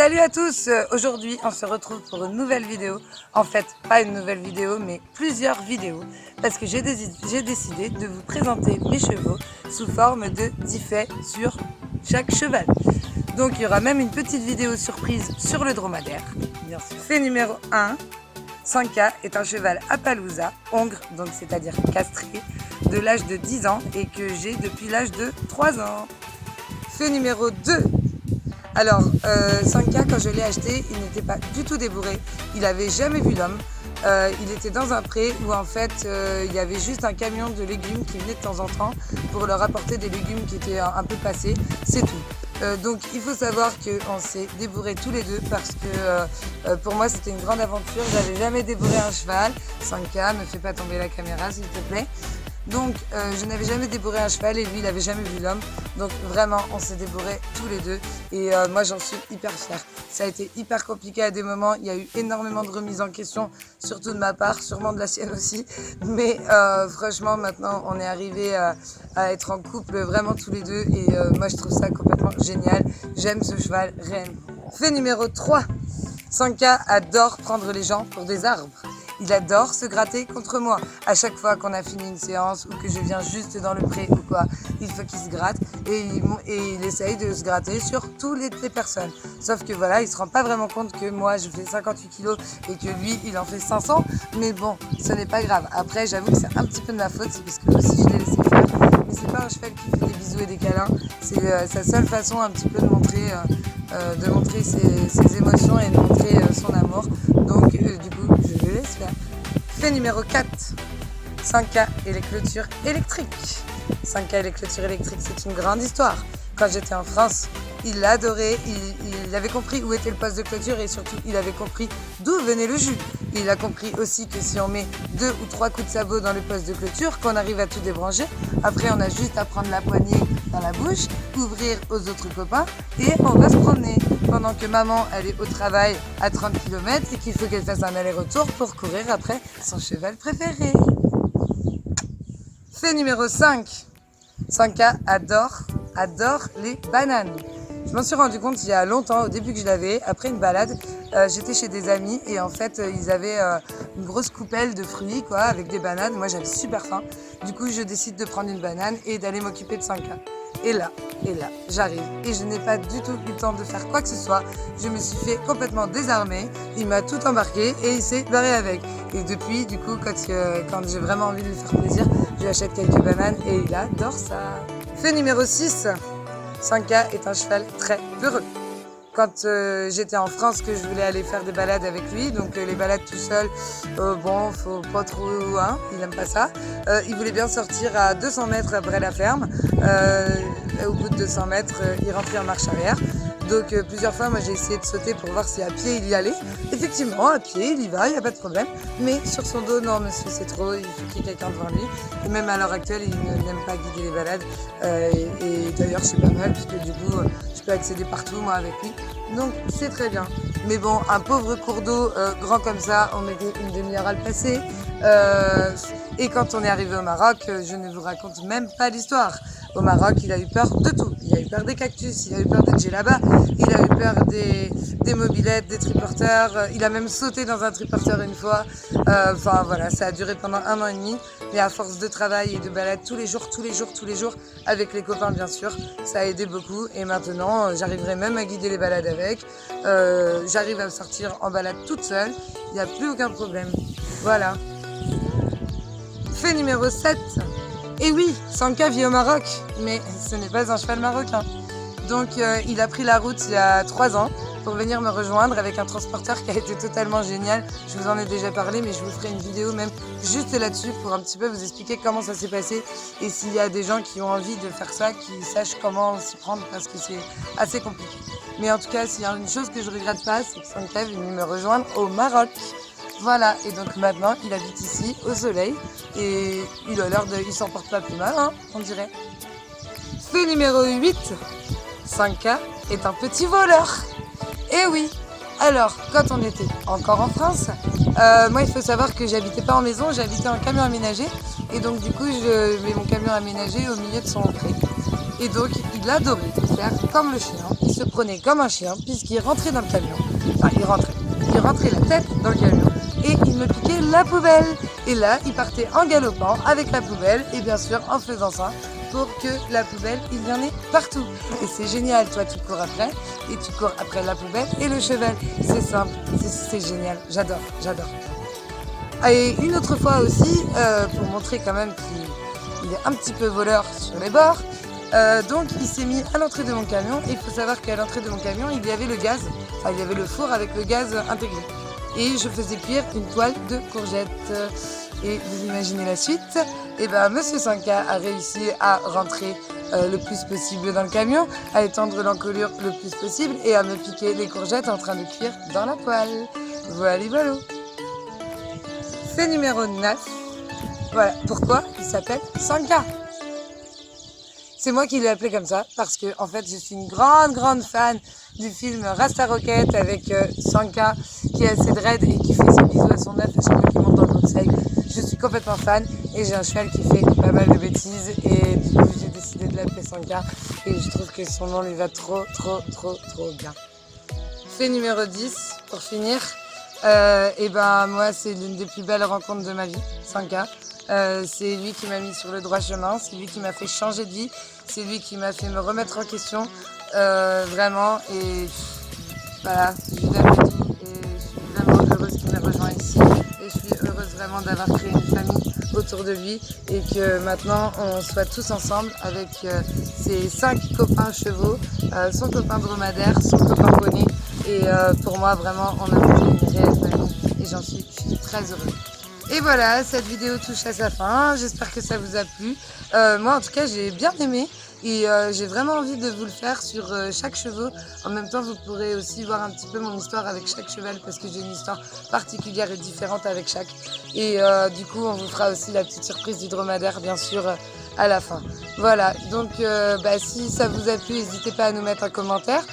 Salut à tous, aujourd'hui on se retrouve pour une nouvelle vidéo. En fait, pas une nouvelle vidéo, mais plusieurs vidéos. Parce que j'ai décidé de vous présenter mes chevaux sous forme de diffets sur chaque cheval. Donc il y aura même une petite vidéo surprise sur le dromadaire. Bien sûr. Fait numéro 1, Sanka est un cheval Appaloosa, hongre, donc c'est-à-dire castré, de l'âge de 10 ans et que j'ai depuis l'âge de 3 ans. Fait numéro 2. Alors, Sanka, quand je l'ai acheté, il n'était pas du tout débourré. Il n'avait jamais vu l'homme. Il était dans un pré où en fait, il y avait juste un camion de légumes qui venait de temps en temps pour leur apporter des légumes qui étaient un peu passés. C'est tout. Donc, il faut savoir qu'on s'est débourrés tous les deux parce que pour moi, c'était une grande aventure. J'avais jamais débourré un cheval. Sanka, ne fais pas tomber la caméra, s'il te plaît. Donc je n'avais jamais débourré un cheval et lui il n'avait jamais vu l'homme. Donc vraiment on s'est débourré tous les deux et moi j'en suis hyper fière. Ça a été hyper compliqué à des moments, il y a eu énormément de remises en question, surtout de ma part, sûrement de la sienne aussi. Mais franchement maintenant on est arrivé à être en couple vraiment tous les deux et moi je trouve ça complètement génial. J'aime ce cheval réellement. Fait numéro 3, Sanka adore prendre les gens pour des arbres. Il adore se gratter contre moi. À chaque fois qu'on a fini une séance ou que je viens juste dans le pré ou quoi, il faut qu'il se gratte et il essaye de se gratter sur toutes les personnes. Sauf que voilà, il se rend pas vraiment compte que moi je fais 58 kilos et que lui il en fait 500. Mais bon, ce n'est pas grave. Après, j'avoue que c'est un petit peu de ma faute, c'est parce que aussi je l'ai laissé faire. Mais c'est pas un cheval qui fait des bisous et des câlins. C'est sa seule façon un petit peu de montrer ses émotions et de montrer son amour. Donc du coup, je le laisse faire. Fait numéro 4, Sanka et les clôtures électriques. Sanka et les clôtures électriques, c'est une grande histoire. Quand j'étais en France, il l'adorait, il avait compris où était le poste de clôture et surtout il avait compris d'où venait le jus. Il a compris aussi que si on met 2 ou 3 coups de sabot dans le poste de clôture, qu'on arrive à tout débrancher, après on a juste à prendre la poignée dans la bouche, ouvrir aux autres copains et on va se promener. Pendant que maman elle est au travail à 30 km et qu'il faut qu'elle fasse un aller-retour pour courir après son cheval préféré. Fait numéro 5, Sanka adore les bananes. Je m'en suis rendu compte il y a longtemps, au début que je l'avais, après une balade, j'étais chez des amis et en fait ils avaient une grosse coupelle de fruits quoi, avec des bananes. Moi j'avais super faim, du coup je décide de prendre une banane et d'aller m'occuper de Sanka. Et là, j'arrive et je n'ai pas du tout eu le temps de faire quoi que ce soit. Je me suis fait complètement désarmer, il m'a tout embarqué et il s'est barré avec. Et depuis, du coup, quand j'ai vraiment envie de lui faire plaisir, je lui achète quelques bananes et il adore ça. Fait numéro 6, Sanka est un cheval très peureux. Quand j'étais en France, que je voulais aller faire des balades avec lui, donc les balades tout seul, bon, faut pas trop, hein, il aime pas ça. Il voulait bien sortir à 200 mètres après la ferme. Au bout de 200 mètres, il rentrait en marche arrière. Donc plusieurs fois, moi j'ai essayé de sauter pour voir si à pied il y allait. Effectivement, à pied, il y va, il n'y a pas de problème. Mais sur son dos, non monsieur, c'est trop, il faut qu'il y ait quelqu'un devant lui. Et même à l'heure actuelle, il n'aime pas guider les balades. Et d'ailleurs, c'est pas mal, puisque du coup, je peux accéder partout, moi, avec lui. Donc, c'est très bien. Mais bon, un pauvre cours d'eau grand comme ça, on mettait une demi-heure à le passer. Et quand on est arrivé au Maroc, je ne vous raconte même pas l'histoire. Au Maroc, il a eu peur de tout. Il a eu peur des cactus, il a eu peur des djellabas, il a eu peur des mobylettes, des triporteurs. Il a même sauté dans un triporteur une fois. Enfin voilà, ça a duré pendant 1 an et demi. Mais à force de travail et de balade tous les jours, avec les copains bien sûr, ça a aidé beaucoup. Et maintenant, j'arriverai même à guider les balades avec. J'arrive à me sortir en balade toute seule. Il n'y a plus aucun problème. Voilà. Fait numéro 7. Et oui, Sanka vit au Maroc, mais ce n'est pas un cheval marocain. Donc il a pris la route il y a 3 ans pour venir me rejoindre avec un transporteur qui a été totalement génial. Je vous en ai déjà parlé, mais je vous ferai une vidéo même juste là-dessus pour un petit peu vous expliquer comment ça s'est passé et s'il y a des gens qui ont envie de faire ça, qui sachent comment s'y prendre parce que c'est assez compliqué. Mais en tout cas, s'il y a une chose que je regrette pas, c'est que Sanka est venu me rejoindre au Maroc. Voilà, et donc maintenant il habite ici au soleil et il a l'air de, il s'en porte pas plus mal, hein, on dirait. Fait numéro 8, Sanka est un petit voleur. Et oui, alors quand on était encore en France, moi il faut savoir que j'habitais pas en maison, j'habitais en camion aménagé et donc du coup je mets mon camion aménagé au milieu de son pré. Et donc, il adorait faire comme le chien. Il se prenait comme un chien puisqu'il rentrait dans le camion. Enfin, il rentrait la tête dans le camion et il me piquait la poubelle. Et là, il partait en galopant avec la poubelle et bien sûr en faisant ça pour que la poubelle, il y en ait partout. Et c'est génial, toi tu cours après et tu cours après la poubelle et le cheval. C'est simple, c'est génial, j'adore. Et une autre fois aussi, pour montrer quand même qu'il est un petit peu voleur sur les bords, donc il s'est mis à l'entrée de mon camion et il faut savoir qu'à l'entrée de mon camion, il y avait le gaz, enfin il y avait le four avec le gaz intégré. Et je faisais cuire une toile de courgettes. Et vous imaginez la suite, et ben Monsieur Sanka a réussi à rentrer le plus possible dans le camion, à étendre l'encolure le plus possible et à me piquer les courgettes en train de cuire dans la poêle. Voilà. Fait numéro 9. Voilà, pourquoi il s'appelle Sanka. C'est moi qui l'ai appelé comme ça parce que en fait je suis une grande fan du film Rasta Rocket avec Sanka qui a ses dreads et qui fait ses bisous à son œuf à chaque fois qu'il monte dans le bobsleigh. Je suis complètement fan et j'ai un cheval qui fait pas mal de bêtises et du coup j'ai décidé de l'appeler Sanka et je trouve que son nom lui va trop bien. Fait numéro 10 pour finir, et ben moi c'est l'une des plus belles rencontres de ma vie, Sanka. C'est lui qui m'a mis sur le droit chemin, c'est lui qui m'a fait changer de vie, c'est lui qui m'a fait me remettre en question, vraiment, et voilà, je lui donne tout et je suis vraiment heureuse qu'il m'ait rejoint ici et je suis heureuse vraiment d'avoir créé une famille autour de lui et que maintenant on soit tous ensemble avec ses 5 copains chevaux, son copain dromadaire, son copain poney et pour moi vraiment on a monté une réelle famille et je suis très heureuse. Et voilà, cette vidéo touche à sa fin, j'espère que ça vous a plu. Moi en tout cas j'ai bien aimé et j'ai vraiment envie de vous le faire sur chaque cheval. En même temps vous pourrez aussi voir un petit peu mon histoire avec chaque cheval parce que j'ai une histoire particulière et différente avec chaque. Et du coup on vous fera aussi la petite surprise du dromadaire bien sûr à la fin. Voilà, donc si ça vous a plu, n'hésitez pas à nous mettre un commentaire.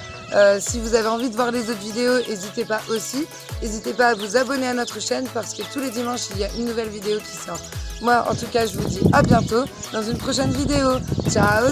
Si vous avez envie de voir les autres vidéos, n'hésitez pas aussi. N'hésitez pas à vous abonner à notre chaîne parce que tous les dimanches, il y a une nouvelle vidéo qui sort. Moi, en tout cas, je vous dis à bientôt dans une prochaine vidéo. Ciao.